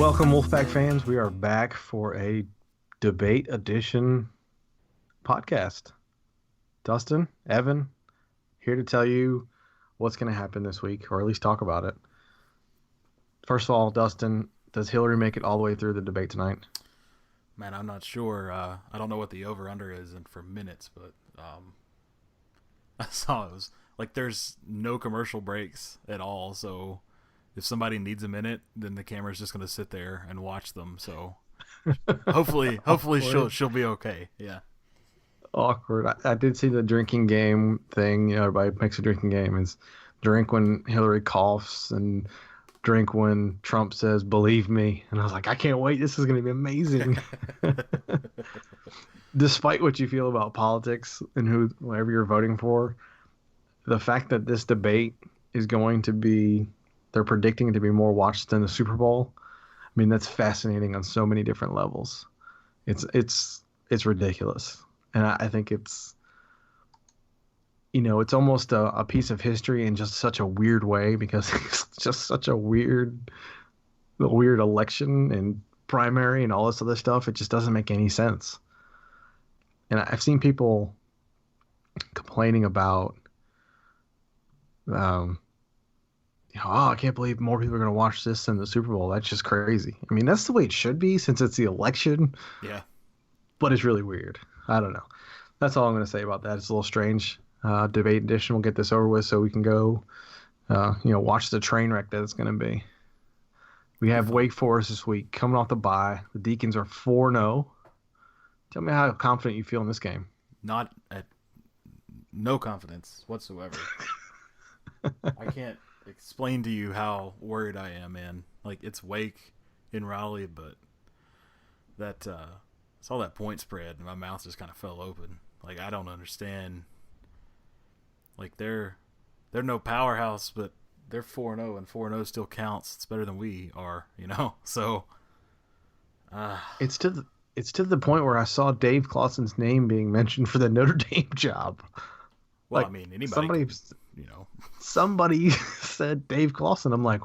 Welcome, Wolfpack fans. We are back for a debate edition podcast. Dustin, Evan, here to tell you what's going to happen this week, or at least talk about it. First of all, Dustin, does Hillary make it all the way through the debate tonight? Man, I'm not sure. I don't know what the over-under is for minutes, but I saw it was like there's no commercial breaks at all, so if somebody needs a minute, then the camera's just going to sit there and watch them. So hopefully she'll be okay. Yeah. Awkward. I did see the drinking game thing. Everybody makes a drinking game. Is drink when Hillary coughs and drink when Trump says, "Believe me." And I was like, I can't wait. This is going to be amazing. Despite what you feel about politics and whoever you're voting for, the fact that this debate is going to be, they're predicting it to be more watched than the Super Bowl. I mean, that's fascinating on so many different levels. It's ridiculous. And I think it's almost a piece of history in just such a weird way, because it's just such a weird election and primary and all this other stuff. It just doesn't make any sense. And I've seen people complaining about, oh, I can't believe more people are going to watch this than the Super Bowl. That's just crazy. I mean, that's the way it should be since it's the election. Yeah. But it's really weird. I don't know. That's all I'm going to say about that. It's a little strange. Debate edition. We'll get this over with so we can go, watch the train wreck that it's going to be. We have Wake Forest this week coming off the bye. The Deacons are 4-0. Tell me how confident you feel in this game. No confidence whatsoever. I can't explain to you how worried I am, man. Like, it's Wake in Raleigh, but that saw that point spread and my mouth just kind of fell open. Like, I don't understand. Like, they're no powerhouse, but they're 4-0, and 4-0 still counts. It's better than we are, So it's to the point where I saw Dave Clawson's name being mentioned for the Notre Dame job. Well, like, I mean, anybody somebody said Dave Clawson. I'm like,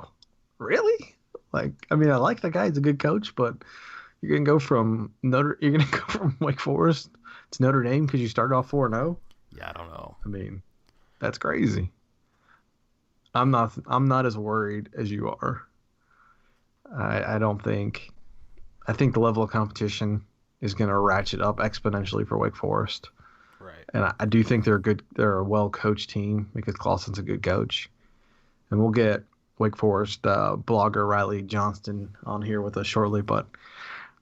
really? Like, I mean, I like the guy. He's a good coach, but you're gonna go from Wake Forest to Notre Dame because you started off 4-0? Yeah, I don't know. I mean, that's crazy. I'm not as worried as you are. I don't think. I think the level of competition is going to ratchet up exponentially for Wake Forest. Right. And I do think they're a well-coached team because Clawson's a good coach. And we'll get Wake Forest blogger Riley Johnston on here with us shortly. But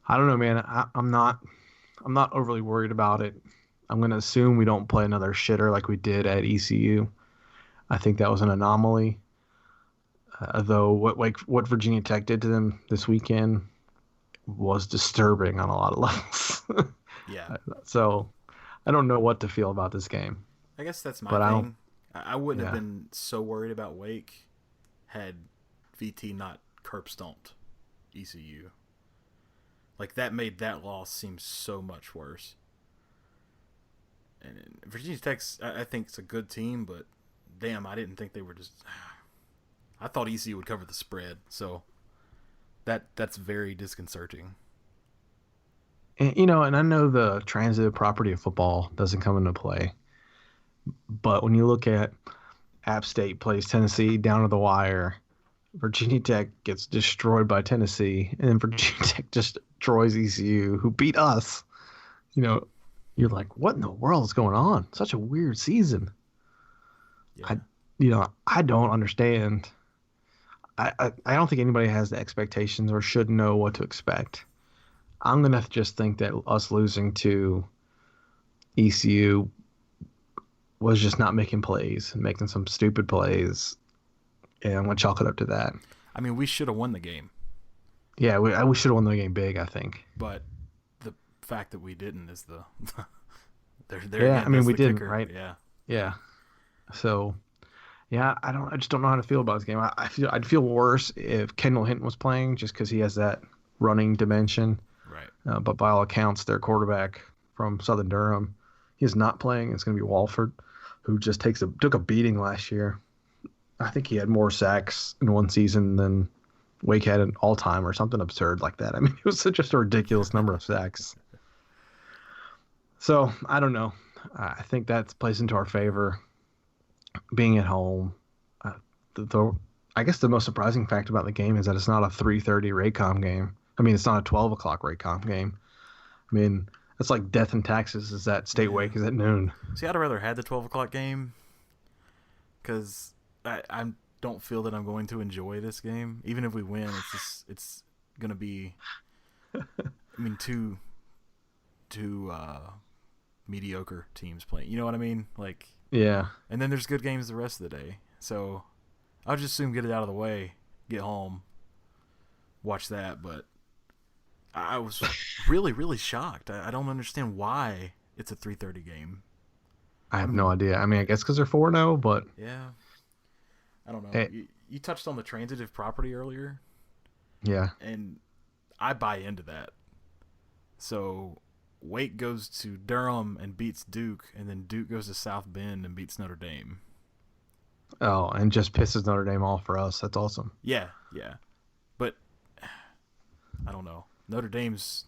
I don't know, man. I'm not overly worried about it. I'm going to assume we don't play another shitter like we did at ECU. I think that was an anomaly. Though what Virginia Tech did to them this weekend was disturbing on a lot of levels. Yeah. So I don't know what to feel about this game. I guess that's my but thing. I wouldn't have been so worried about Wake had VT not curb stomped ECU. Like, that made that loss seem so much worse. And Virginia Tech's, I think, it's a good team, but damn, I didn't think they were just. I thought ECU would cover the spread, so that's very disconcerting. And I know the transitive property of football doesn't come into play, but when you look at App State plays Tennessee down to the wire, Virginia Tech gets destroyed by Tennessee, and then Virginia Tech just destroys ECU, who beat us. You're like, what in the world is going on? Such a weird season. Yeah. I don't understand. I don't think anybody has the expectations or should know what to expect. I'm going to just think that us losing to ECU was just not making plays and making some stupid plays. And I'm going to chalk it up to that. I mean, we should have won the game. Yeah, we should have won the game big, I think. But the fact that we didn't is the yeah, I mean, we didn't, kicker. right? Yeah. Yeah. So, yeah, I just don't know how to feel about this game. I'd feel worse if Kendall Hinton was playing just because he has that running dimension. Right. But by all accounts, their quarterback from Southern Durham, he's not playing. It's going to be Walford, who just took a beating last year. I think he had more sacks in one season than Wake had an all-time or something absurd like that. I mean, it was just a ridiculous number of sacks. So I don't know. I think that plays into our favor. Being at home, uh, the I guess the most surprising fact about the game is that it's not a 3:30 Raycom game. I mean, it's not a 12 o'clock Raycom game. I mean, that's like death and taxes. Is that state wake is at noon? See, I'd rather had the 12 o'clock game because I don't feel that I'm going to enjoy this game. Even if we win, it's gonna be. I mean, two mediocre teams playing. You know what I mean? Like, yeah. And then there's good games the rest of the day. So I'll just assume get it out of the way, get home, watch that. But I was really, really shocked. I don't understand why it's a 3:30 game. I have no idea. I mean, I guess because they're 4-0, but yeah, I don't know. You touched on the transitive property earlier. Yeah, and I buy into that. So Wake goes to Durham and beats Duke, and then Duke goes to South Bend and beats Notre Dame. Oh, and just pisses Notre Dame off for us. That's awesome. Yeah. But I don't know. Notre Dame's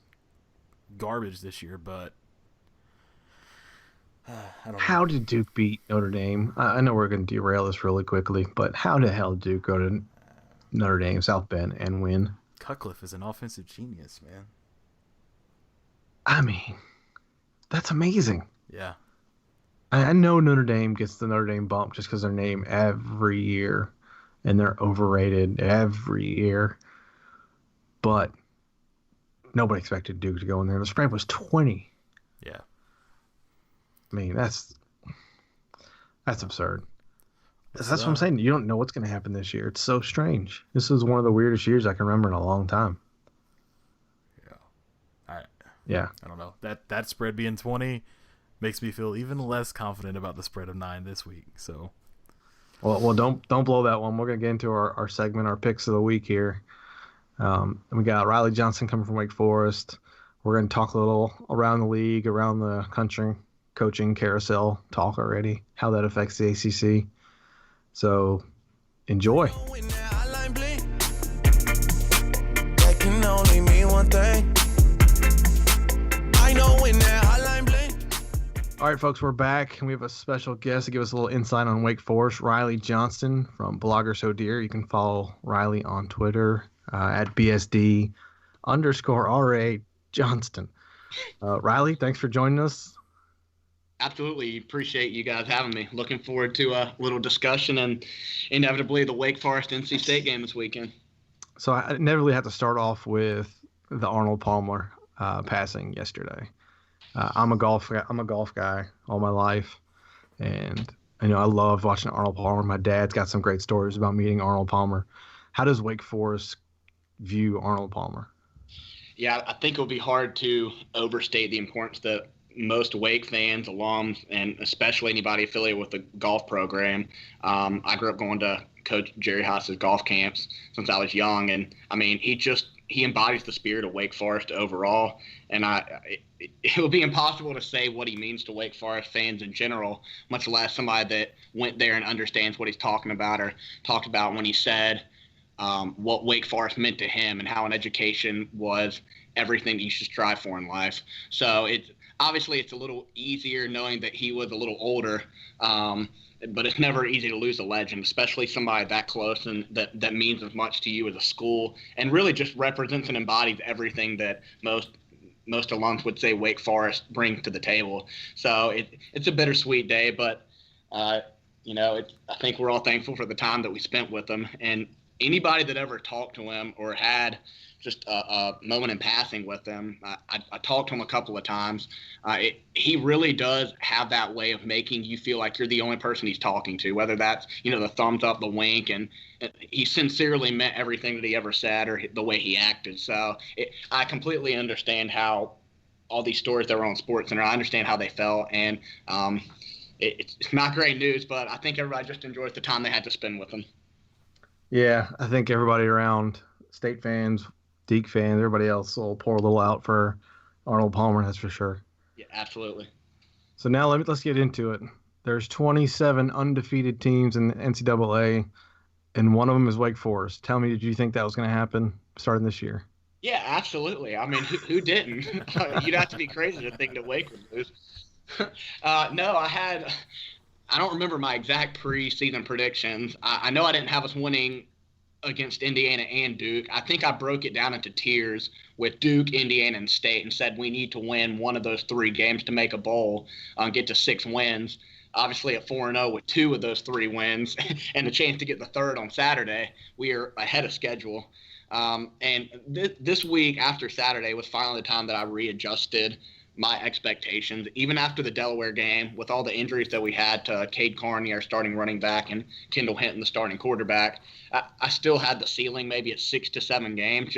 garbage this year, but I don't know. How did Duke beat Notre Dame? I know we're going to derail this really quickly, but how the hell did Duke go to Notre Dame, South Bend, and win? Cutcliffe is an offensive genius, man. I mean, that's amazing. Yeah. I know Notre Dame gets the Notre Dame bump just because their name every year, and they're overrated every year. But nobody expected Duke to go in there. The spread was 20. Yeah. I mean, that's absurd. That's what I'm saying. You don't know what's going to happen this year. It's so strange. This is one of the weirdest years I can remember in a long time. Yeah. I don't know. That spread being 20 makes me feel even less confident about the spread of 9 this week. So, well, don't blow that one. We're gonna get into our segment, our picks of the week here. And we got Riley Johnston coming from Wake Forest. We're gonna talk a little around the league, around the country, coaching carousel talk already, how that affects the ACC. So, enjoy. That can only mean one thing. All right, folks, we're back, and we have a special guest to give us a little insight on Wake Forest, Riley Johnston from Blogger So Dear. You can follow Riley on Twitter at BSD_RA Johnston. Riley, thanks for joining us. Absolutely. Appreciate you guys having me. Looking forward to a little discussion and inevitably the Wake Forest NC State game this weekend. So I inevitably have to start off with the Arnold Palmer passing yesterday. I'm a golf guy all my life, and I love watching Arnold Palmer. My dad's got some great stories about meeting Arnold Palmer. How does Wake Forest view Arnold Palmer? Yeah, I think it'll be hard to overstate the importance that most Wake fans, alums, and especially anybody affiliated with the golf program. I grew up going to Coach Jerry Haas's golf camps since I was young, and I mean, he embodies the spirit of Wake Forest overall, and it would be impossible to say what he means to Wake Forest fans in general, much less somebody that went there and understands what he's talking about or talked about when he said what Wake Forest meant to him and how an education was everything that you should strive for in life. So it's a little easier knowing that he was a little older, but it's never easy to lose a legend, especially somebody that close and that means as much to you as a school and really just represents and embodies everything that most alums would say Wake Forest brings to the table. So it's a bittersweet day, but I think we're all thankful for the time that we spent with him. And anybody that ever talked to him or had just a moment in passing with him, I talked to him a couple of times. He really does have that way of making you feel like you're the only person he's talking to, whether that's, the thumbs up, the wink, and he sincerely meant everything that he ever said or the way he acted. So I completely understand how all these stories that were on SportsCenter, I understand how they felt. And it's not great news, but I think everybody just enjoys the time they had to spend with him. Yeah, I think everybody around, State fans, Deke fans, everybody else will pour a little out for Arnold Palmer, that's for sure. Yeah, absolutely. So now let's get into it. There's 27 undefeated teams in the NCAA. and one of them is Wake Forest. Tell me, did you think that was going to happen starting this year? Yeah, absolutely. I mean, who didn't? You'd have to be crazy to think that Wake would lose. No, I don't remember my exact preseason predictions. I know I didn't have us winning against Indiana and Duke. I think I broke it down into tiers with Duke, Indiana, and State and said we need to win one of those 3 games to make a bowl, get to 6 wins. Obviously, at 4-0 with 2 of those 3 wins and the chance to get the third on Saturday, we are ahead of schedule. And this week after Saturday was finally the time that I readjusted my expectations. Even after the Delaware game, with all the injuries that we had to Cade Carney, our starting running back, and Kendall Hinton, the starting quarterback, I still had the ceiling maybe at 6 to 7 games.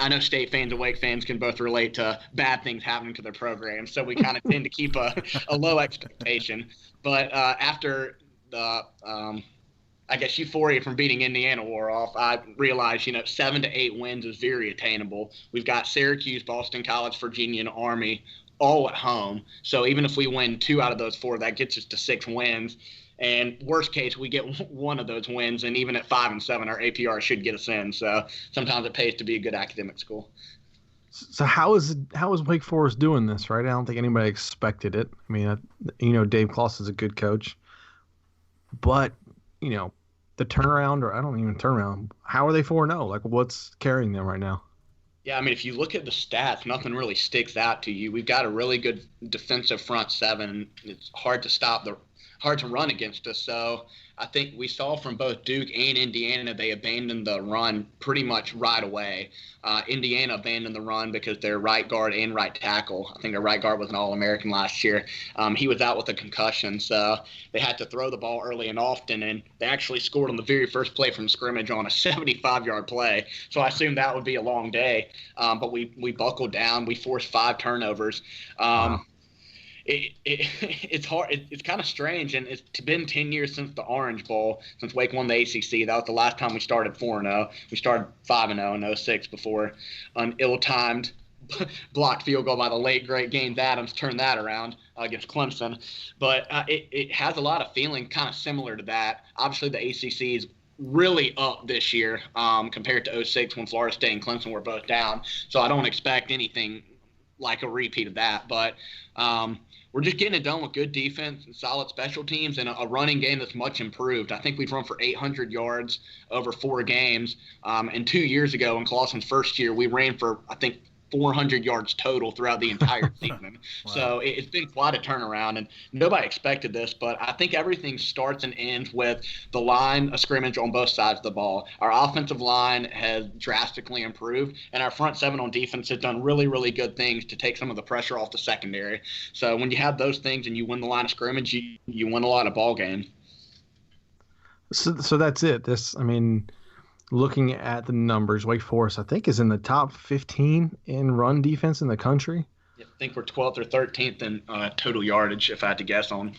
I know State fans and Wake fans can both relate to bad things happening to their programs, so we kind of tend to keep a low expectation. But after the I guess euphoria from beating Indiana wore off, I realized, 7 to 8 wins is very attainable. We've got Syracuse, Boston College, Virginia, and Army all at home. So even if we win 2 out of those 4, that gets us to 6 wins. And worst case, we get 1 of those wins, and even at 5-7, our APR should get us in. So sometimes it pays to be a good academic school. So how is Wake Forest doing this, right? I don't think anybody expected it. I mean, Dave Claus is a good coach, but the turnaround, or I don't even turnaround. How are they 4-0? Like, what's carrying them right now? Yeah, I mean, if you look at the stats, nothing really sticks out to you. We've got a really good defensive front 7. It's hard to run against us. So I think we saw from both Duke and Indiana, they abandoned the run pretty much right away. Indiana abandoned the run because their right guard and right tackle, I think their right guard was an All-American last year, he was out with a concussion. So they had to throw the ball early and often, and they actually scored on the very first play from scrimmage on a 75-yard play. So I assumed that would be a long day. But we buckled down. We forced 5 turnovers. Wow. It's hard. It's kind of strange, and it's been 10 years since the Orange Bowl, since Wake won the ACC. That was the last time we started 4-0. We started 5-0 in 06 before an ill-timed blocked field goal by the late great Gaines Adams turned that around against Clemson. But it has a lot of feeling kind of similar to that. Obviously, the ACC is really up this year compared to 06 when Florida State and Clemson were both down. So I don't expect anything like a repeat of that. But we're just getting it done with good defense and solid special teams and a running game that's much improved. I think we've run for 800 yards over 4 games. And 2 years ago in Clawson's first year, we ran for, I think, 400 yards total throughout the entire season. Wow. So it's been quite a turnaround, and nobody expected this, but I think everything starts and ends with the line of scrimmage on both sides of the ball. Our offensive line has drastically improved, and our front 7 on defense has done really, really good things to take some of the pressure off the secondary. So when you have those things and you win the line of scrimmage, you win a lot of ball games. So that's it. Looking at the numbers, Wake Forest, I think, is in the top 15 in run defense in the country. Yeah, I think we're 12th or 13th in total yardage, if I had to guess, on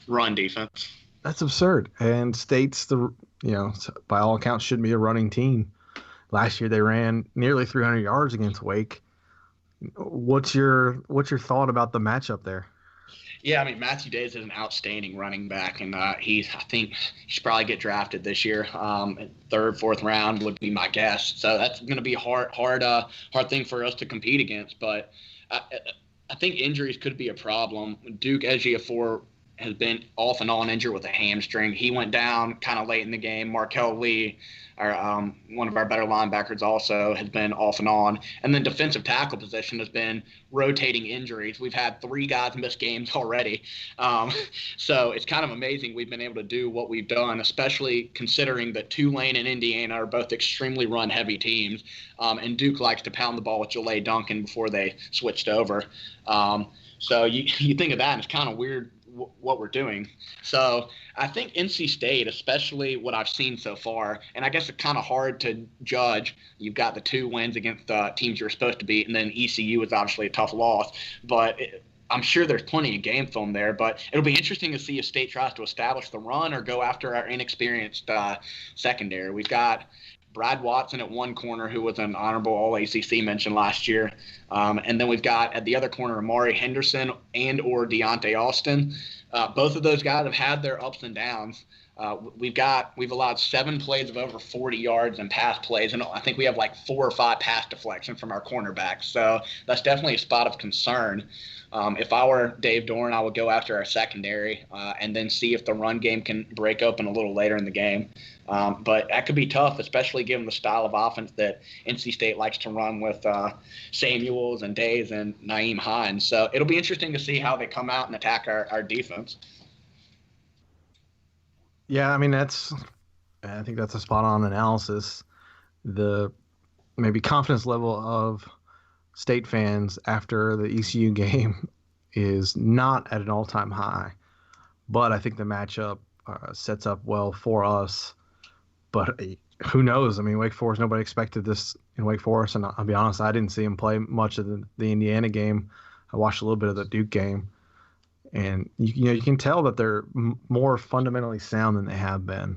run defense. That's absurd. And State's by all accounts, should be a running team. Last year they ran nearly 300 yards against Wake. What's your thought about the matchup there? Yeah, I mean, Matthew Days is an outstanding running back, and I think he should probably get drafted this year. 3rd, 4th round would be my guess. So that's going to be a hard thing for us to compete against. But I think injuries could be a problem. Duke Ejiofor has been off and on injured with a hamstring. He went down kind of late in the game. Markel Lee, one of our better linebackers, also has been off and on. And then defensive tackle position has been rotating injuries. We've had 3 guys miss games already. So it's kind of amazing we've been able to do what we've done, especially considering that Tulane and Indiana are both extremely run-heavy teams. And Duke likes to pound the ball with Jalay Duncan before they switched over. So you think of that, and it's kind of weird what we're doing. So I think NC State, especially what I've seen so far, and I guess it's kind of hard to judge. You've got the 2 wins against the teams you're supposed to beat, and then ECU is obviously a tough loss. But I'm sure there's plenty of game film there. But it'll be interesting to see if State tries to establish the run or go after our inexperienced secondary. We've got Brad Watson at one corner, who was an honorable All-ACC mention last year. And then we've got at the other corner Amari Henderson and or Deontay Austin. Both of those guys have had their ups and downs. We've allowed 7 plays of over 40 yards and pass plays, and I think we have like 4 or 5 pass deflections from our cornerbacks. So that's definitely a spot of concern. If I were Dave Doran, I would go after our secondary and then see if the run game can break open a little later in the game. But that could be tough, especially given the style of offense that NC State likes to run with Samuels and Days and Naeem Hines. So it'll be interesting to see how they come out and attack our defense. Yeah, I mean, I think that's a spot-on analysis. The maybe confidence level of State fans after the ECU game is not at an all-time high, but I think the matchup sets up well for us. But who knows? I mean, Wake Forest, nobody expected this in Wake Forest, and I'll be honest, I didn't see him play much of the Indiana game. I watched a little bit of the Duke game. And you can tell that they're more fundamentally sound than they have been.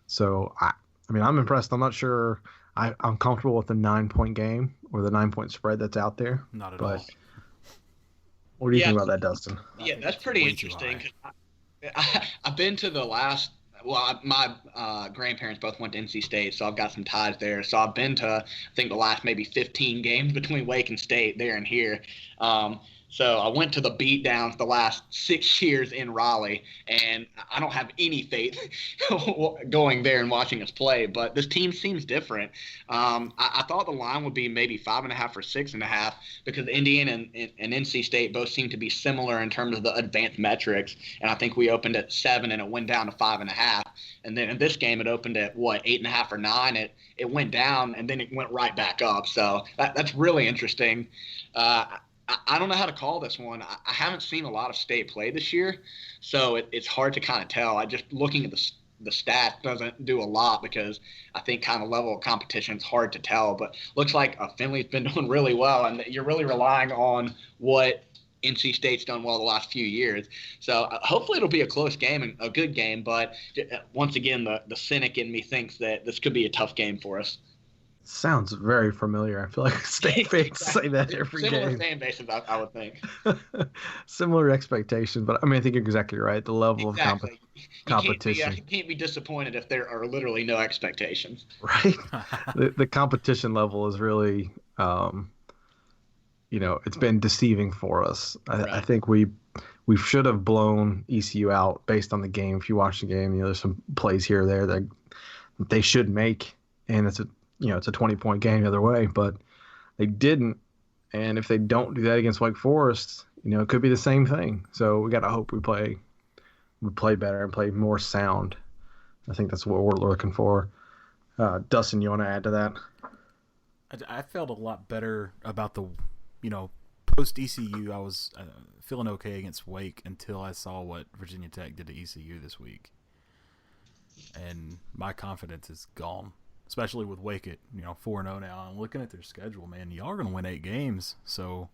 So I mean, I'm impressed. I'm not sure I'm comfortable with the 9-point game or the 9-point spread that's out there. Not at all. What do you think about that, Dustin? Yeah, that's pretty interesting. I've been to the last. Well, my grandparents both went to NC State, so I've got some ties there. So I've been to, I think, the last maybe 15 games between Wake and State there and here. So I went to the beatdowns the last 6 years in Raleigh, and I don't have any faith going there and watching us play. But this team seems different. I thought the line would be maybe 5.5 or 6.5 because Indiana and NC State both seem to be similar in terms of the advanced metrics. And I think we opened at 7 and it went down to 5.5. And then in this game it opened at 8.5 or 9. It went down and then it went right back up. So that's really interesting. I don't know how to call this one. I haven't seen a lot of State play this year, so it's hard to kind of tell. I just looking at the stats doesn't do a lot because I think kind of level of competition is hard to tell. But looks like Finley's been doing really well, and you're really relying on what NC State's done well the last few years. So hopefully it'll be a close game and a good game. But once again, the cynic in me thinks that this could be a tough game for us. Sounds very familiar. I feel like State fans say that every game. Similar fan bases, I would think. Similar expectations, but I mean, I think you're exactly right. The level of competition. You can't be disappointed if there are literally no expectations. Right. The competition level is really, it's been deceiving for us. I think we should have blown ECU out based on the game. If you watch the game, there's some plays here or there that they should make, and it's a 20-point game the other way, but they didn't. And if they don't do that against Wake Forest, it could be the same thing. So we got to hope we play better and play more sound. I think that's what we're looking for. Dustin, you want to add to that? I felt a lot better about the, post ECU. I was feeling okay against Wake until I saw what Virginia Tech did to ECU this week. And my confidence is gone. Especially with Wake at 4-0 now. I'm looking at their schedule, man. Y'all are gonna win 8 games, so.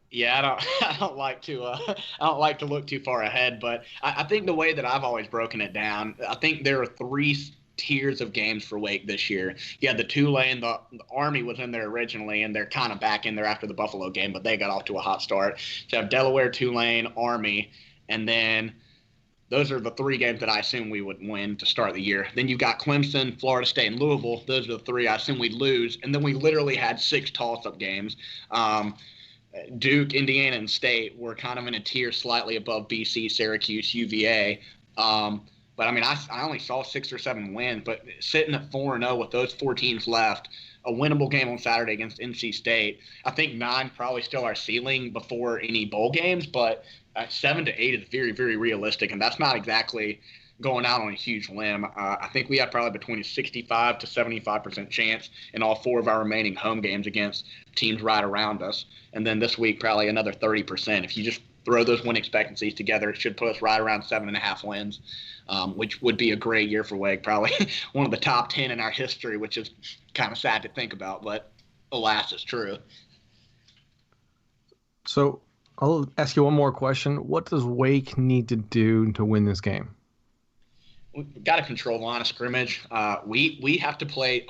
Yeah, I don't like to look too far ahead, but I think the way that I've always broken it down, I think there are 3 tiers of games for Wake this year. Yeah, the Tulane, the Army was in there originally, and they're kind of back in there after the Buffalo game, but they got off to a hot start. So you have Delaware, Tulane, Army, and then. Those are the 3 games that I assume we would win to start the year. Then you've got Clemson, Florida State, and Louisville. Those are the 3 I assume we'd lose. And then we literally had 6 toss-up games. Duke, Indiana, and State were kind of in a tier slightly above BC, Syracuse, UVA. But, I mean, I only saw 6 or 7 wins. But sitting at 4-0 with those 4 teams left, a winnable game on Saturday against NC State, I think 9 probably still our ceiling before any bowl games. But 7 to 8 is very, very realistic, and that's not exactly going out on a huge limb. I think we have probably between a 65 to 75% chance in all 4 of our remaining home games against teams right around us. And then this week, probably another 30%. If you just throw those win expectancies together, it should put us right around 7.5 wins, which would be a great year for Wake, probably one of the top 10 in our history, which is kind of sad to think about, but alas, it's true. So I'll ask you one more question. What does Wake need to do to win this game? we've got to control the line of scrimmage. We have to play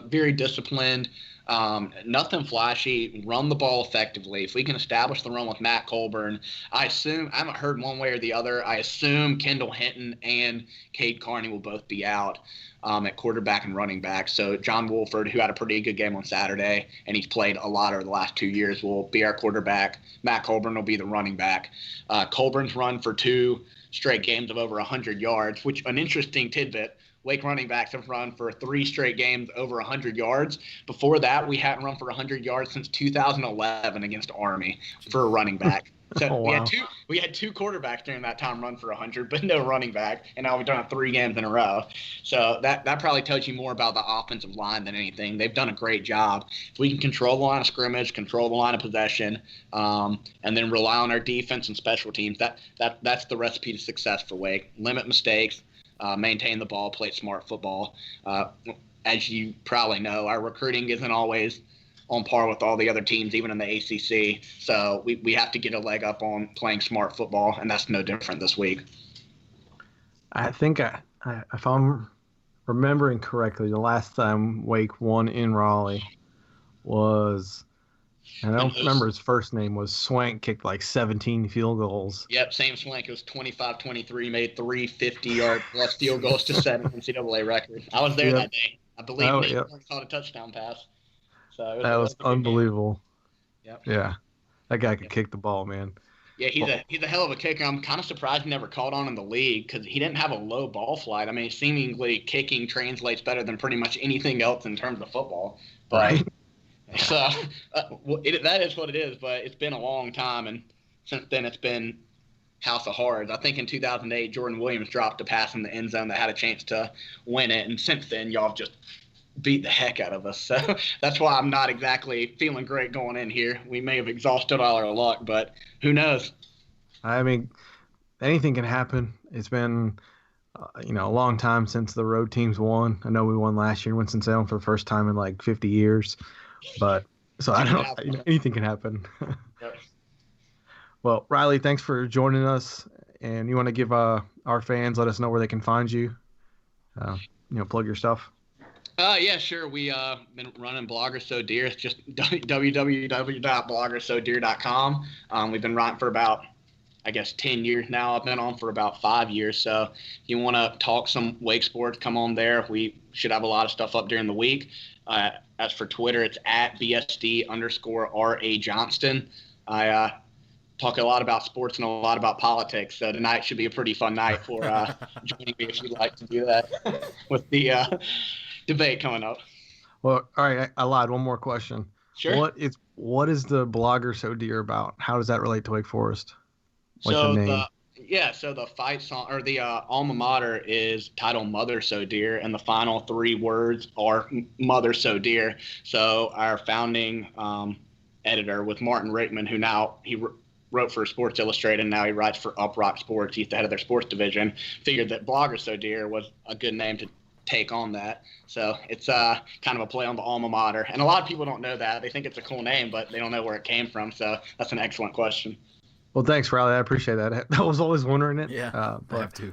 very disciplined, nothing flashy, run the ball effectively. If we can establish the run with Matt Colburn, I haven't heard one way or the other. I assume Kendall Hinton and Cade Carney will both be out at quarterback and running back. So John Wolford, who had a pretty good game on Saturday, and he's played a lot over the last 2 years, will be our quarterback. Matt Colburn will be the running back. Colburn's run for 2 straight games of over 100 yards, which an interesting tidbit. Wake running backs have run for 3 straight games over 100 yards. Before that, we hadn't run for 100 yards since 2011 against Army for a running back. So Oh, wow. we had two quarterbacks during that time run for 100, but no running back, and now we've done it 3 games in a row. So that probably tells you more about the offensive line than anything. They've done a great job. If we can control the line of scrimmage, control the line of possession, and then rely on our defense and special teams, that's the recipe to success for Wake. Limit mistakes, maintain the ball, play smart football. As you probably know, our recruiting isn't always on par with all the other teams, even in the ACC. So we have to get a leg up on playing smart football, and that's no different this week. I think if I'm remembering correctly, the last time Wake won in Raleigh was, and I don't remember his first name, was Swank, kicked like 17 field goals. Yep, Sam Swank. It was 25-23, made 3 50-yard plus field goals to set an NCAA record. I was there that day. I believe Nate caught a touchdown pass. So that was unbelievable. Yep. Yeah, that guy could kick the ball, man. Yeah, he's a hell of a kicker. I'm kind of surprised he never caught on in the league because he didn't have a low ball flight. I mean, seemingly kicking translates better than pretty much anything else in terms of football. But right. So that is what it is. But it's been a long time, and since then it's been house of horrors. I think in 2008, Jordan Williams dropped a pass in the end zone that had a chance to win it, and since then y'all have just beat the heck out of us. So that's why I'm not exactly feeling great going in here. We may have exhausted all our luck, but who knows? I mean, anything can happen. It's been, a long time since the road teams won. I know we won last year in Winston-Salem for the first time in like 50 years, but so I don't know. Anything can happen. Yep. Well, Riley, thanks for joining us. And you want to give our fans, let us know where they can find you. Plug your stuff. Yeah, sure. We been running Blogger So Dear. It's just www.bloggersodear.com. We've been writing for about, 10 years now. I've been on for about 5 years. So if you want to talk some Wake sports, come on there. We should have a lot of stuff up during the week. As for Twitter, it's at BSD_RA Johnston. I talk a lot about sports and a lot about politics. So tonight should be a pretty fun night for joining me if you'd like to do that with the debate coming up. Well, all right. I lied. One more question. Sure. What is the Blogger So Dear about? How does that relate to Wake Forest? Like so the name? So the fight song or the alma mater is titled Mother So Dear, and the final 3 words are Mother So Dear. So our founding editor with Martin Rickman, who now he wrote for Sports Illustrated, and now he writes for Uprock Sports. He's the head of their sports division. Figured that Blogger So Dear was a good name to take on that. So it's kind of a play on the alma mater. And a lot of people don't know that. They think it's a cool name, but they don't know where it came from. So that's an excellent question. Well, thanks, Riley. I appreciate that. I was always wondering it. Yeah, I have to.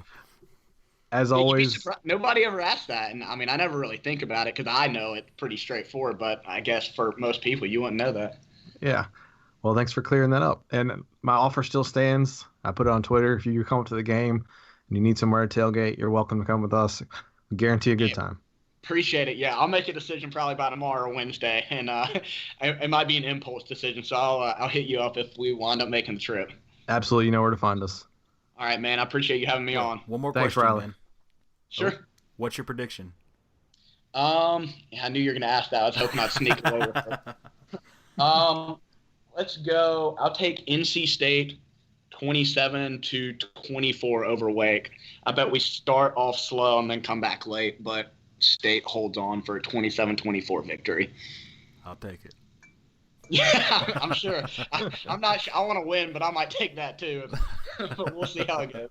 As always, nobody ever asked that. And I mean, I never really think about it because I know it's pretty straightforward, but I guess for most people, you wouldn't know that. Yeah. Well, thanks for clearing that up. And my offer still stands. I put it on Twitter. If you come to the game and you need somewhere to tailgate, you're welcome to come with us. I guarantee a good time. Appreciate it. Yeah, I'll make a decision probably by tomorrow or Wednesday, and it might be an impulse decision. So I'll hit you up if we wind up making the trip. Absolutely, you know where to find us. All right, man. I appreciate you having me on. One more Thanks, question, Riley. man. Sure. What's your prediction? I knew you were going to ask that. I was hoping I'd sneak away with it. Let's go. I'll take NC State 27-24 over Wake. I bet we start off slow and then come back late, but State holds on for a 27-24 victory. I'll take it. Yeah, I'm sure. I'm not sure. I want to win, but I might take that too. But we'll see how it goes.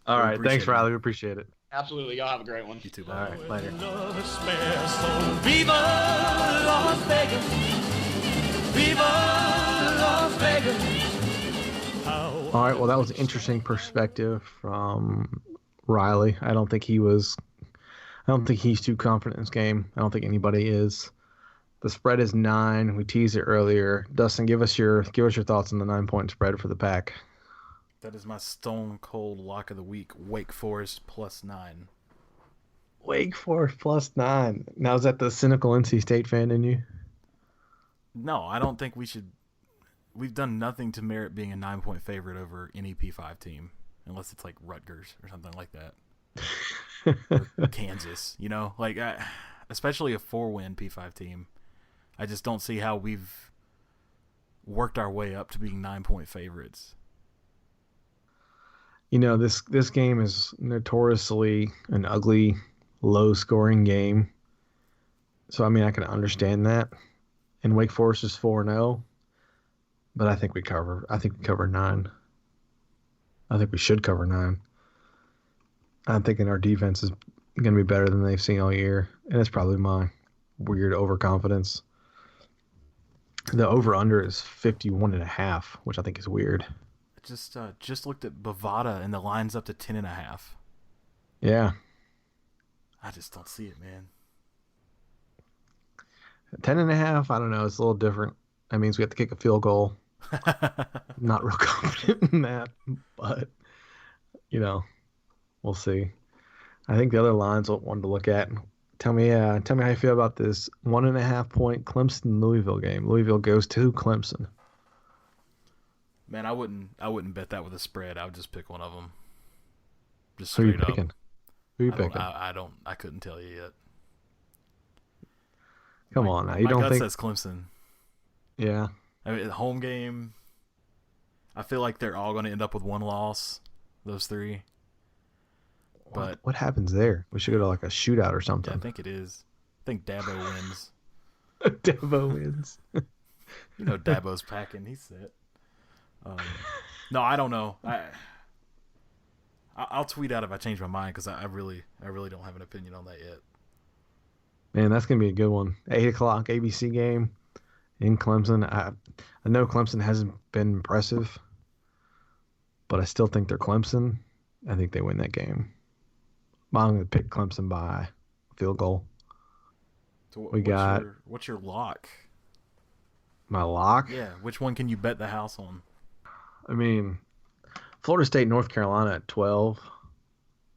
All right. Thanks, Riley. We appreciate it. Absolutely. Y'all have a great one. You too. All right. Later. Viva Las Vegas. Viva Las Vegas. All right. Well, that was an interesting perspective from Riley. I don't think he was. I don't think he's too confident in this game. I don't think anybody is. The spread is 9. We teased it earlier. Dustin, give us your thoughts on the 9-point spread for the Pack. That is my stone cold lock of the week. Wake Forest +9. Wake Forest +9. Now is that the cynical NC State fan in you? No, I don't think we should. We've done nothing to merit being a 9-point favorite over any P5 team, unless it's like Rutgers or something like that, or Kansas. Especially a 4-win P5 team. I just don't see how we've worked our way up to being 9-point favorites. This game is notoriously an ugly, low-scoring game. So, I can understand that. And Wake Forest is 4-0. But I think we cover. I think we cover 9. I think we should cover 9. I'm thinking our defense is going to be better than they've seen all year. And it's probably my weird overconfidence. The over-under is 51.5, which I think is weird. Just looked at Bovada, and the line's up to 10.5. Yeah. I just don't see it, man. 10.5, I don't know. It's a little different. That means we have to kick a field goal. Not real confident in that, but we'll see. I think the other line's one to look at. Tell me how you feel about this 1.5-point Clemson-Louisville game. Louisville goes to Clemson. Man, I wouldn't bet that with a spread. I would just pick one of them. Just Who are you straight up. picking? Who are you picking? I couldn't tell you yet. Come on now. You my don't gut think says Clemson. Yeah. I mean, the home game, I feel like they're all going to end up with one loss, those 3. But what happens there? We should go to like a shootout or something. yeah, I think it is. I think Dabo wins. Dabo wins. Dabo's packing. He's set. No, I don't know. I'll tweet out if I change my mind because I really don't have an opinion on that yet. Man, that's gonna be a good one. 8:00 ABC game in Clemson. I know Clemson hasn't been impressive, but I still think they're Clemson. I think they win that game. I'm gonna pick Clemson by field goal. So what's your lock? My lock? Yeah, which one can you bet the house on? Florida State, North Carolina at 12.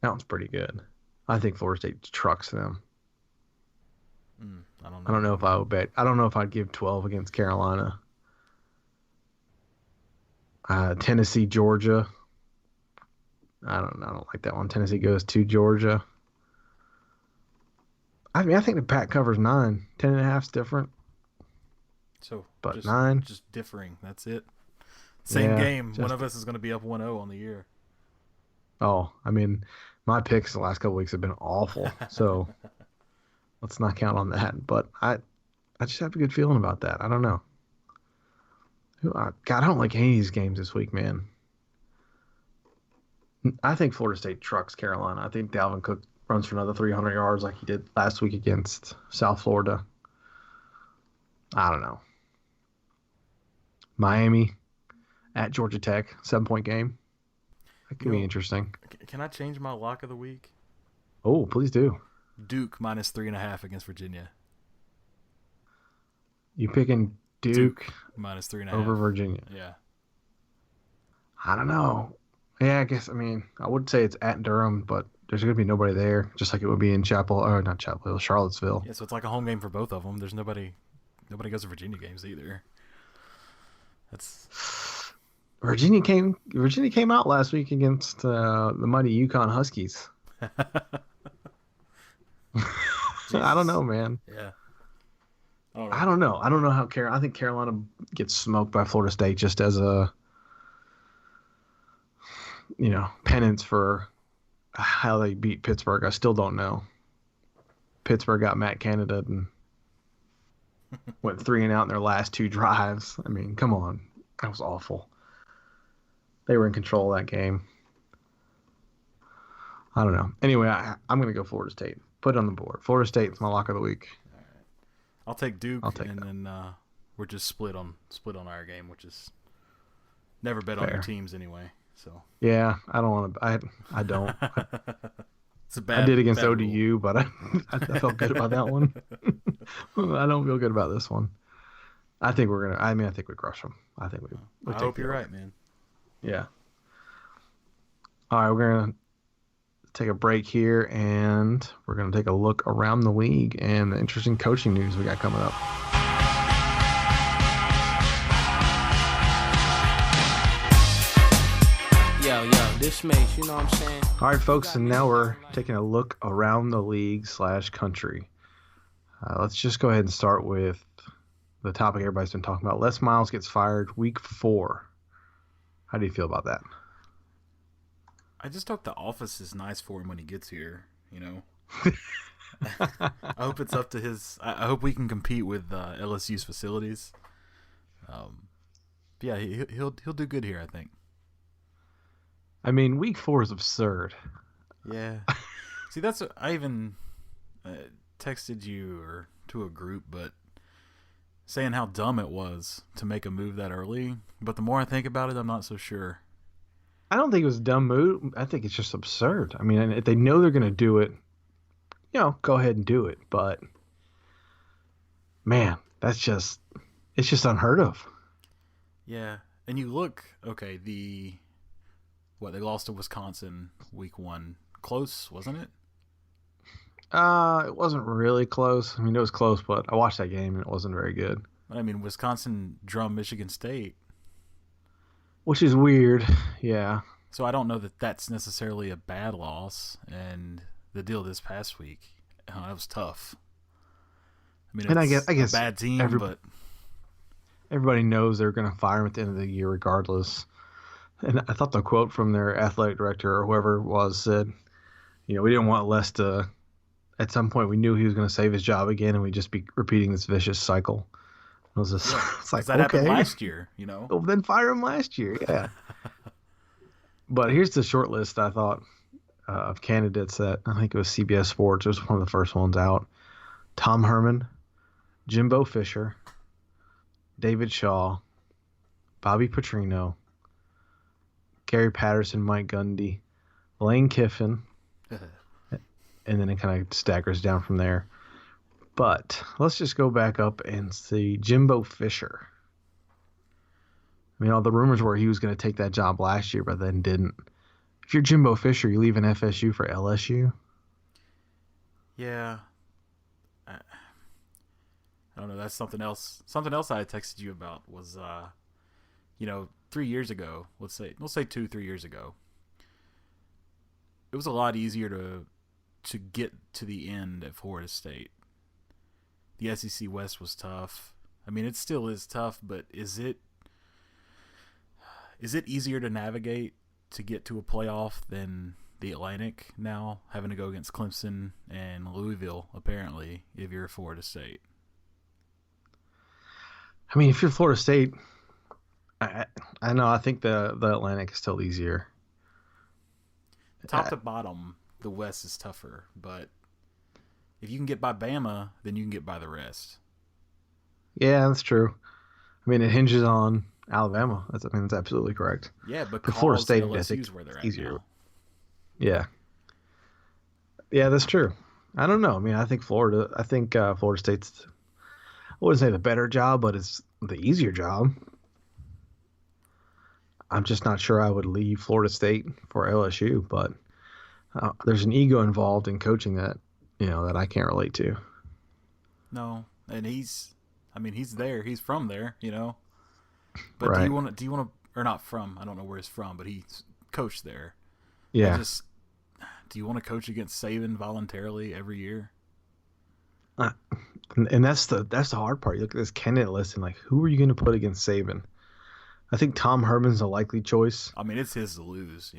That one's pretty good. I think Florida State trucks them. I don't know. I don't know if I would bet. I don't know if I'd give 12 against Carolina. Tennessee, Georgia. I don't like that one. Tennessee goes to Georgia. I think the Pack covers 9. 10.5 is different. So, but just, 9. Just differing. That's it. Same game. One of us is going to be up 1-0 on the year. Oh, my picks the last couple weeks have been awful. So let's not count on that. But I just have a good feeling about that. I don't know. God, I don't like any of these games this week, man. I think Florida State trucks Carolina. I think Dalvin Cook runs for another 300 yards like he did last week against South Florida. I don't know. Miami at Georgia Tech, 7-point game. That could be interesting. Can I change my lock of the week? Oh, please do. Duke -3.5 against Virginia. You picking Duke -3.5 over Virginia? Yeah. I don't know. Yeah, I guess. I would say it's at Durham, but there's going to be nobody there, just like it would be in Charlottesville. Yeah, so it's like a home game for both of them. There's nobody goes to Virginia games either. That's Virginia came out last week against the mighty UConn Huskies. I don't know, man. Yeah. I don't know. I don't know how I think Carolina gets smoked by Florida State just as a penance for how they beat Pittsburgh. I still don't know. Pittsburgh got Matt Canada and went 3-and-out in their last 2 drives. Come on. That was awful. They were in control of that game. I don't know. Anyway, I'm going to go Florida State. Put it on the board. Florida State's my lock of the week. All right. I'll take Duke, and then we're just split on our game, which is never bet Fair. on your teams anyway. So Yeah, I don't want to. I don't. it's a I did against bad rule. ODU, but I felt good about that one. I don't feel good about this one. I think we're gonna. I mean, I think we crush them. I think we I take hope the you're over. right, man. Yeah. All right, we're gonna take a break here, and we're gonna take a look around the league and the interesting coaching news we got coming up. Yo, this makes, you know what I'm saying? All right, folks, and now we're taking a look around the league / country. Let's just go ahead and start with the topic everybody's been talking about. Les Miles gets fired week 4. How do you feel about that? I just hope the office is nice for him when he gets here. You know, I hope it's up to his. I hope we can compete with LSU's facilities. Yeah, he'll do good here, I think. I mean, week 4 is absurd. Yeah. See, that's what I even texted you or to a group, but saying how dumb it was to make a move that early. But the more I think about it, I'm not so sure. I don't think it was a dumb move. I think it's just absurd. I mean, if they know they're going to do it, go ahead and do it. But, man, it's just unheard of. Yeah. And you look, okay, they lost to Wisconsin week 1. Close, wasn't it? It wasn't really close. I mean, it was close, but I watched that game and it wasn't very good. I mean, Wisconsin drummed Michigan State. Which is weird, yeah. So I don't know that that's necessarily a bad loss. And the deal this past week, it was tough. I mean, it's I guess a bad team, but everybody knows they're going to fire him at the end of the year regardless. And I thought the quote from their athletic director or whoever it was said, we didn't want Les to. At some point, we knew he was going to save his job again, and we'd just be repeating this vicious cycle. It was just, it's like, that happened okay. last year, Well, then fire him last year, yeah. But here's the short list, I thought, of candidates that I think it was CBS Sports. It was one of the first ones out. Tom Herman, Jimbo Fisher, David Shaw, Bobby Petrino, Gary Patterson, Mike Gundy, Lane Kiffin, and then it kind of staggers down from there. But let's just go back up and see Jimbo Fisher. I mean, all the rumors were he was going to take that job last year, but then didn't. If you're Jimbo Fisher, you leaving FSU for LSU? Yeah. I don't know. That's something else. Something else I had texted you about was, 3 years ago. Let's say 2-3 years ago. It was a lot easier to get to the end at Florida State. The SEC West was tough. I mean, it still is tough, but is it easier to navigate to get to a playoff than the Atlantic now, having to go against Clemson and Louisville, apparently, if you're Florida State? I mean, if you're Florida State, I know. I think the Atlantic is still easier. Top to bottom, the West is tougher, but if you can get by Bama, then you can get by the rest. Yeah, that's true. I mean, it hinges on Alabama. That's absolutely correct. Yeah, but Florida State, LSU's I think, where they're at easier. now. Yeah, that's true. I don't know. I mean, I think Florida State's, I wouldn't say the better job, but it's the easier job. I'm just not sure I would leave Florida State for LSU, but there's an ego involved in coaching that I can't relate to. No, and he's there. He's from there, But Right. do you want to, or not from? I don't know where he's from, but he's coached there. Yeah. Do you want to coach against Saban voluntarily every year? And that's the hard part. You look at this candidate list and who are you going to put against Saban? I think Tom Herman's a likely choice. I mean, it's his to lose,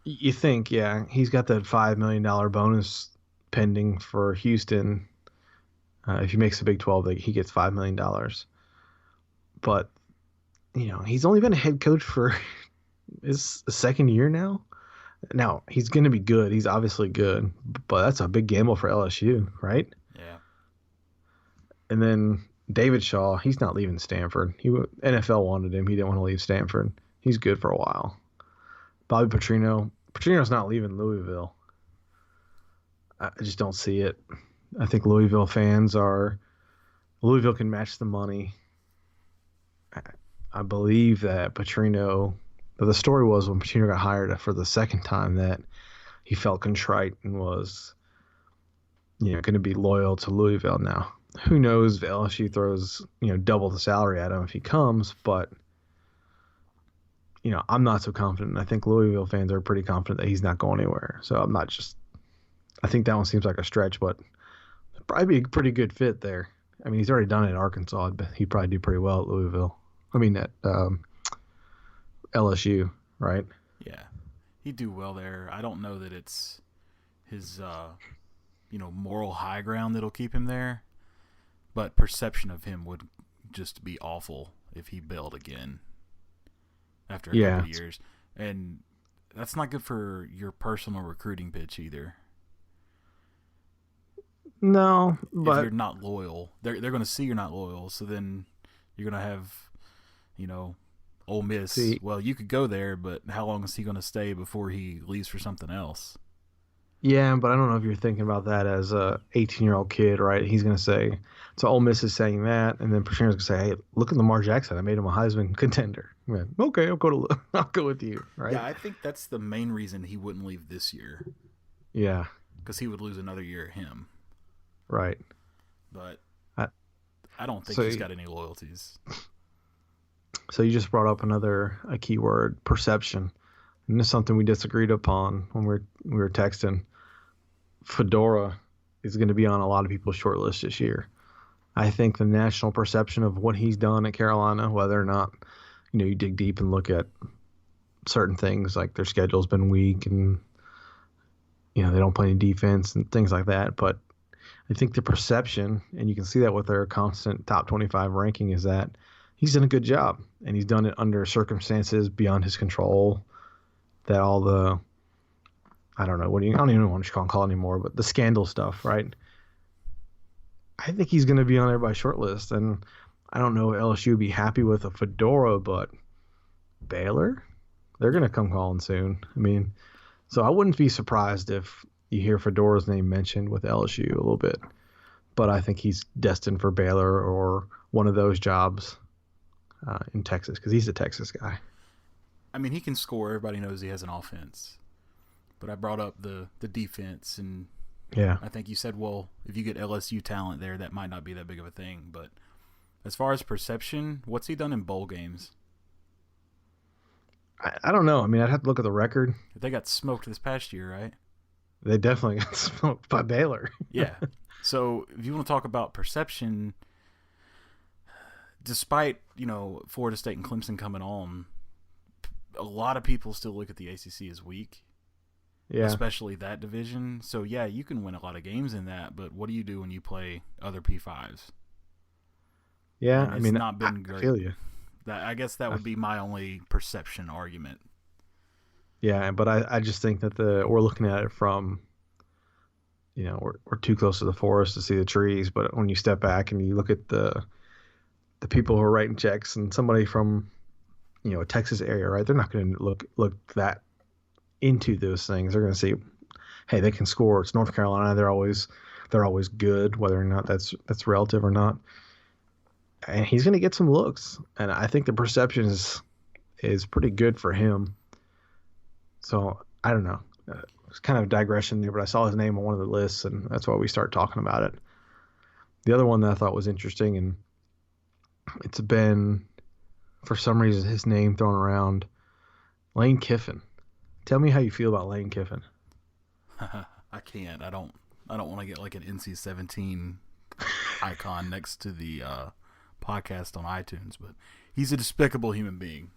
You think, yeah. He's got that $5 million bonus pending for Houston. If he makes the Big 12, he gets $5 million. But, he's only been a head coach for his second year now. Now, he's going to be good. He's obviously good. But that's a big gamble for LSU, right? Yeah. And then David Shaw, he's not leaving Stanford. NFL wanted him. He didn't want to leave Stanford. He's good for a while. Bobby Petrino. Petrino's not leaving Louisville. I just don't see it. I think Louisville can match the money. I believe that Petrino, the story was when Petrino got hired for the second time that he felt contrite and was, going to be loyal to Louisville now. Who knows if LSU throws, double the salary at him if he comes, but, I'm not so confident. I think Louisville fans are pretty confident that he's not going anywhere. So I think that one seems like a stretch, but probably be a pretty good fit there. I mean, he's already done it at Arkansas, but he'd probably do pretty well at Louisville. I mean, at LSU, right? Yeah, he'd do well there. I don't know that it's his, moral high ground that'll keep him there, but perception of him would just be awful if he bailed again after a couple of years. And that's not good for your personal recruiting pitch either. No, but if you're not loyal, they're going to see you're not loyal. So then you're going to have, Ole Miss. Well, you could go there, but how long is he going to stay before he leaves for something else? Yeah, but I don't know if you're thinking about that as a 18-year-old kid, right? He's going to say, so Ole Miss is saying that, and then Petrino's going to say, hey, look at Lamar Jackson. I made him a Heisman contender. Man, okay, I'll go with you, right? Yeah, I think that's the main reason he wouldn't leave this year. Yeah. Because he would lose another year at him. Right. But I don't think he's got any loyalties. So you just brought up a key word, perception. And this is something we disagreed upon when we were texting. Fedora is going to be on a lot of people's short list this year. I think the national perception of what he's done at Carolina, whether or not, you dig deep and look at certain things like their schedule's been weak and, they don't play any defense and things like that. But I think the perception, and you can see that with their constant top 25 ranking, is that he's done a good job, and he's done it under circumstances beyond his control. That all the, I don't even know what you call it anymore, but the scandal stuff, right? I think he's going to be on everybody's short list, and I don't know if LSU would be happy with a Fedora, but Baylor, they're going to come calling soon. I mean, so I wouldn't be surprised if you hear Fedora's name mentioned with LSU a little bit, but I think he's destined for Baylor or one of those jobs in Texas because he's a Texas guy. I mean, he can score. Everybody knows he has an offense. But I brought up the defense, and yeah, I think you said, well, if you get LSU talent there, that might not be that big of a thing. But as far as perception, what's he done in bowl games? I don't know. I mean, I'd have to look at the record. They got smoked this past year, right? They definitely got smoked by Baylor. Yeah. So if you want to talk about perception, despite, Florida State and Clemson coming on, a lot of people still look at the ACC as weak. Yeah. Especially that division. So, yeah, you can win a lot of games in that, but what do you do when you play other P5s? Yeah, it's not been great. I feel you. I guess that would be my only perception argument. Yeah, but I just think that we're looking at it from, we're too close to the forest to see the trees. But when you step back and you look at the people who are writing checks and somebody from, a Texas area, right? They're not going to look that into those things. They're going to see, hey, they can score. It's North Carolina. They're always good, whether or not that's relative or not. And he's going to get some looks, and I think the perception is pretty good for him. So I don't know. It's kind of a digression there, but I saw his name on one of the lists, and that's why we start talking about it. The other one that I thought was interesting, and it's been, for some reason, his name thrown around, Lane Kiffin. Tell me how you feel about Lane Kiffin. I can't. I don't want to get like an NC-17 icon next to the podcast on iTunes, but he's a despicable human being.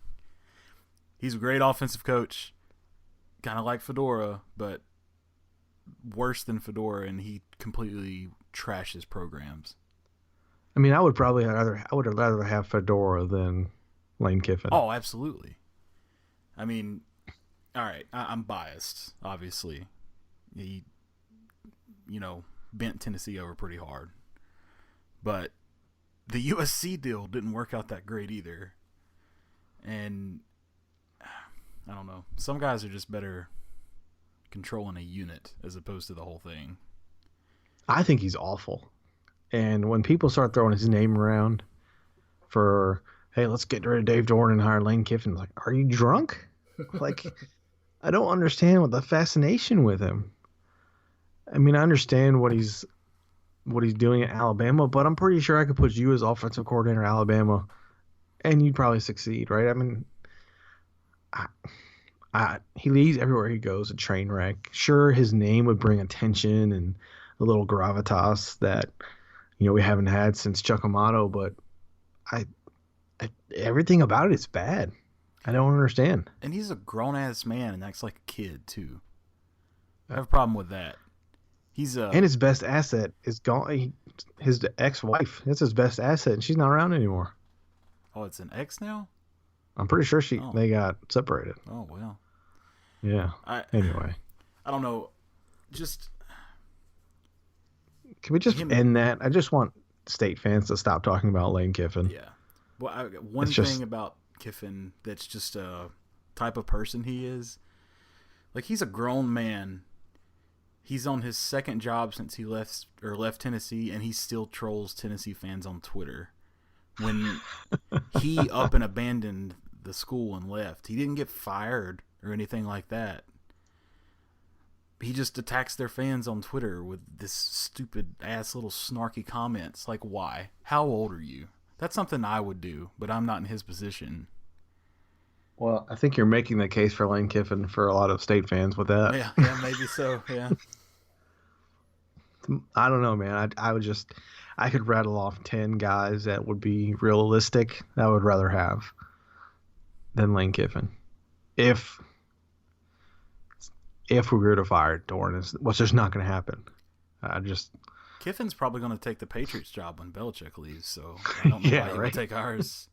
He's a great offensive coach, kind of like Fedora, but worse than Fedora, and he completely trashes programs. I mean, I would rather have Fedora than Lane Kiffin. Oh, absolutely. I mean, all right, I'm biased, obviously. He, bent Tennessee over pretty hard. But the USC deal didn't work out that great either. And I don't know. Some guys are just better controlling a unit as opposed to the whole thing. I think he's awful. And when people start throwing his name around for, hey, let's get rid of Dave Doran and hire Lane Kiffin, like, are you drunk? Like, I don't understand what the fascination with him. I mean, I understand what he's doing at Alabama, but I'm pretty sure I could put you as offensive coordinator at Alabama, and you'd probably succeed, right? I mean, he leads everywhere he goes a train wreck. Sure, his name would bring attention and a little gravitas that we haven't had since Chuck Amato, but everything about it is bad. I don't understand. And he's a grown ass man and acts like a kid too. I have a problem with that. And his best asset is gone. His ex-wife. That's his best asset, and she's not around anymore. Oh, it's an ex now? I'm pretty sure they got separated. Oh, well. Yeah. Anyway. I don't know. Can we just end that? I just want State fans to stop talking about Lane Kiffin. Yeah. Well, one thing about Kiffin that's just a type of person he is, like, he's a grown man. He's on his second job since he left Tennessee, and he still trolls Tennessee fans on Twitter. When he up and abandoned the school and left, he didn't get fired or anything like that. He just attacks their fans on Twitter with this stupid ass little snarky comments. Like, why? How old are you? That's something I would do, but I'm not in his position. Well, I think you're making the case for Lane Kiffin for a lot of State fans with that. Yeah, maybe so. Yeah. I don't know, man. I could rattle off 10 guys that would be realistic that I would rather have than Lane Kiffin. If we were to fire Doran, what's just not going to happen. Kiffin's probably going to take the Patriots job when Belichick leaves, so I don't know why he would take ours.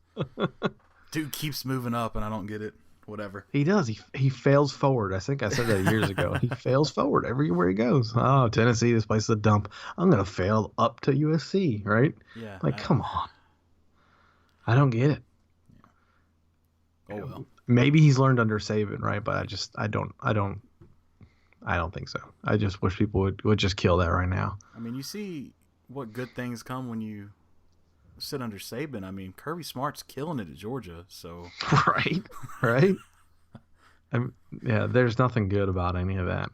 Dude keeps moving up, and I don't get it. Whatever. He does. He fails forward. I think I said that years ago. He fails forward everywhere he goes. Oh, Tennessee, this place is a dump. I'm going to fail up to USC, right? Yeah. Like, come on. I don't get it. Yeah. Oh, well. Maybe he's learned under Saban, right? But I don't think so. I just wish people would just kill that right now. I mean, you see what good things come when you sit under Saban. I mean, Kirby Smart's killing it at Georgia, so right. Yeah, there's nothing good about any of that.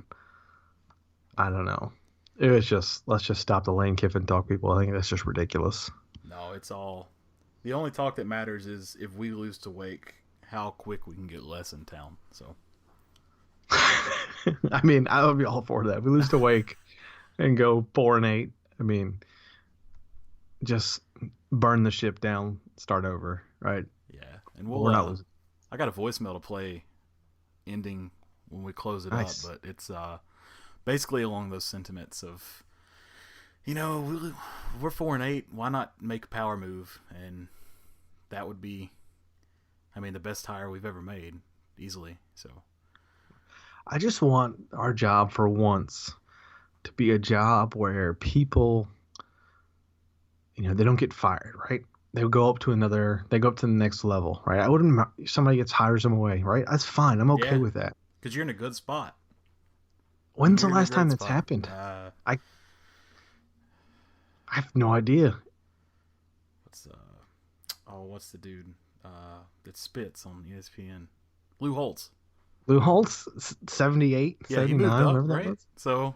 I don't know. It was just let's just stop the Lane Kiffin talk, people. I think that's just ridiculous. No, it's all. The only talk that matters is if we lose to Wake, how quick we can get less in town. So. I mean, I would be all for that. If we lose to Wake and go 4-8. I mean, just burn the ship down, start over, right? Yeah, and we're not losing. I got a voicemail to play, ending when we close it up, but it's basically along those sentiments of, we're 4-8. Why not make a power move? And that would be, the best hire we've ever made, easily. So. I just want our job for once to be a job where people, they don't get fired, right? They go up to the next level, right? I wouldn't, somebody hires them away, right? That's fine. I'm okay with that. Because you're in a good spot. When's the last time that's happened? I have no idea. What's the dude that spits on ESPN? Lou Holtz. Lou Holtz, 78, yeah, 79, he moved up, whatever that right? was. So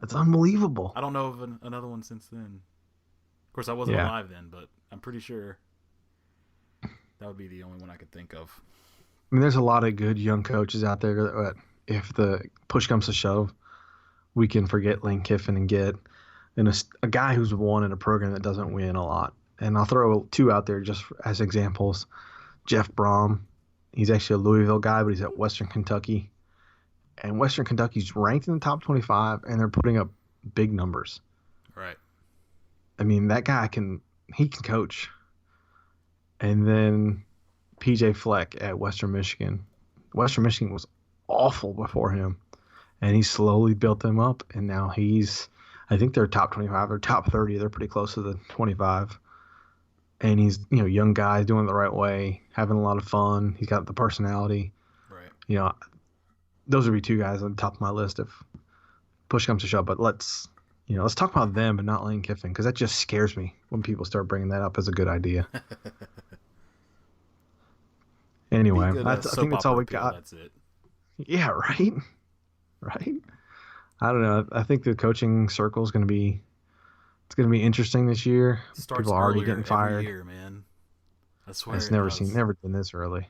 it's unbelievable. I don't know of another one since then. Of course, I wasn't alive then, but I'm pretty sure that would be the only one I could think of. I mean, there's a lot of good young coaches out there that if the push comes to shove, we can forget Lane Kiffin and get a guy who's won in a program that doesn't win a lot. And I'll throw two out there just as examples. Jeff Brom. He's actually a Louisville guy, but he's at Western Kentucky. And Western Kentucky's ranked in the top 25, and they're putting up big numbers. Right. I mean, that guy can coach. And then PJ Fleck at Western Michigan. Western Michigan was awful before him, and he slowly built them up, and now I think they're top 25 or top 30. They're pretty close to the 25. and he's young guy doing it the right way, having a lot of fun. He's got the personality. Right. Those would be two guys on the top of my list if push comes to shove. But let's talk about them and not Lane Kiffin, because that just scares me when people start bringing that up as a good idea. Anyway, I think that's all we got. That's it. Yeah, right. Right. I don't know. I think the coaching circle is going to be interesting this year. People are already getting fired. Every year, man. I swear. It's never been this early.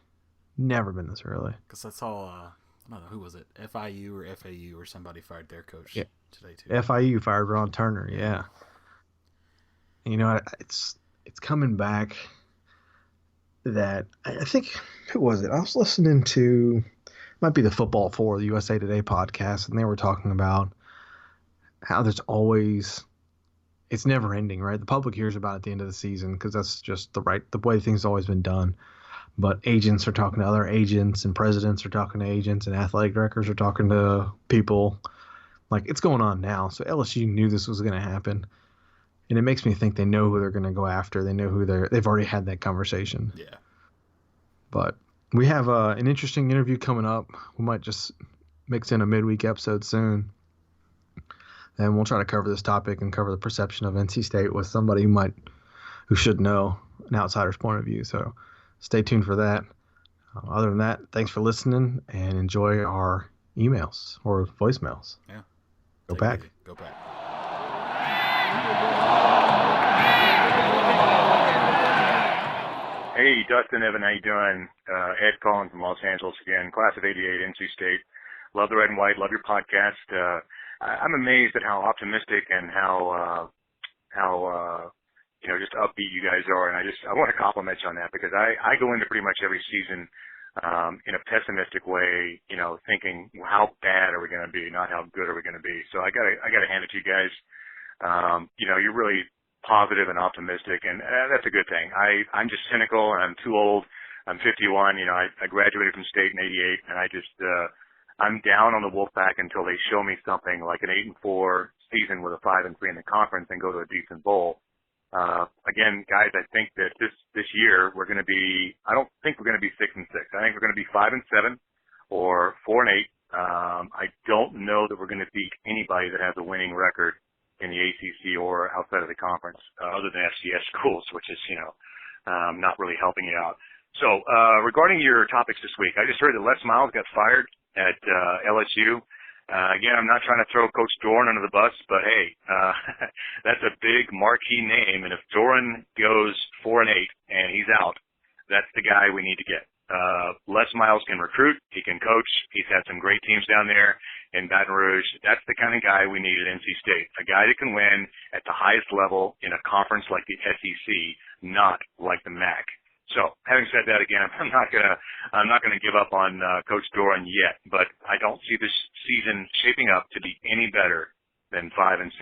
Never been this early. Because that's all. I don't know, who was it? FIU or FAU or somebody fired their coach today too. FIU fired Ron Turner. Yeah. It's coming back. That I think, who was it? I was listening to, might be the Football 4, the USA Today podcast, and they were talking about how there's always, it's never ending, right? The public hears about it at the end of the season because that's just the way things have always been done. But agents are talking to other agents, and presidents are talking to agents, and athletic directors are talking to people. Like, it's going on now. So LSU knew this was going to happen. And it makes me think they know who they're going to go after. They know they've already had that conversation. Yeah. But we have an interesting interview coming up. We might just mix in a midweek episode soon. And we'll try to cover this topic and cover the perception of NC State with somebody who should know an outsider's point of view. So stay tuned for that. Other than that, thanks for listening and enjoy our emails or voicemails. Yeah. Go back. Go back. Hey, Dustin, Evan, how you doing? Ed calling from Los Angeles again, class of '88, NC State. Love the red and white, love your podcast. I'm amazed at how optimistic and how just upbeat you guys are, and I want to compliment you on that, because I go into pretty much every season in a pessimistic way, thinking, well, how bad are we going to be, not how good are we going to be. So I gotta hand it to you guys. You're really positive and optimistic, and that's a good thing. I'm just cynical, and I'm too old. I'm 51. I graduated from state in '88, and I'm down on the Wolfpack until they show me something like an 8-4 season with a 5-3 in the conference and go to a decent bowl. Again, guys, I think that this year we're going to be. I don't think we're going to be 6-6. I think we're going to be 5-7 or 4-8. I don't know that we're going to beat anybody that has a winning record in the ACC or outside of the conference, other than FCS schools, which is, not really helping you out. So, regarding your topics this week, I just heard that Les Miles got fired at LSU. Again, I'm not trying to throw Coach Doran under the bus, but hey, that's a big marquee name, and if Doran goes 4-8 and he's out, that's the guy we need to get. Les Miles can recruit, he can coach, he's had some great teams down there in Baton Rouge. That's the kind of guy we need at NC State, a guy that can win at the highest level in a conference like the SEC, not like the MAC. So, having said that, again, I'm not gonna give up on Coach Doran yet, but I don't see this season shaping up to be any better than 5-7.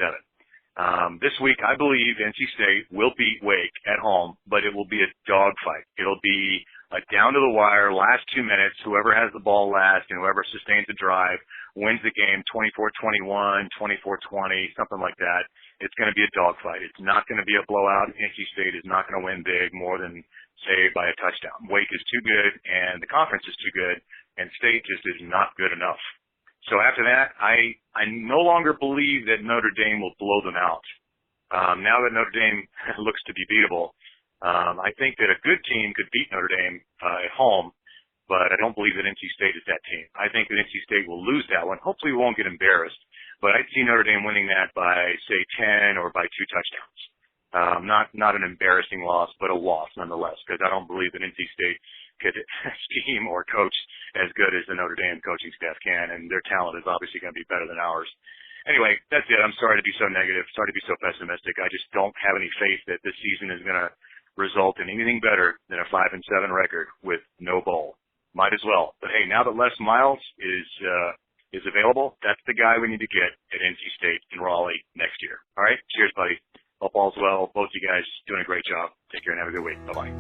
This week, I believe NC State will beat Wake at home, but it will be a dogfight. It'll be a down to the wire, last 2 minutes. Whoever has the ball last and whoever sustains the drive wins the game, 24-21, 24-20, something like that. It's going to be a dogfight. It's not going to be a blowout. NC State is not going to win big more than, say, by a touchdown. Wake is too good, and the conference is too good, and State just is not good enough. So after that, I no longer believe that Notre Dame will blow them out. Now that Notre Dame looks to be beatable, I think that a good team could beat Notre Dame at home, but I don't believe that NC State is that team. I think that NC State will lose that one. Hopefully we won't get embarrassed, but I'd see Notre Dame winning that by, say, 10 or by 2 touchdowns. Not an embarrassing loss, but a loss nonetheless, because I don't believe that NC State could scheme or coach as good as the Notre Dame coaching staff can, and their talent is obviously going to be better than ours. Anyway, that's it. I'm sorry to be so negative, sorry to be so pessimistic. I just don't have any faith that this season is going to result in anything better than a 5-7 record with no bowl. Might as well. But hey, now that Les Miles is available, that's the guy we need to get at NC State in Raleigh next year. All right? Cheers, buddy. Hope all's well. Both you guys doing a great job. Take care and have a good week. Bye-bye.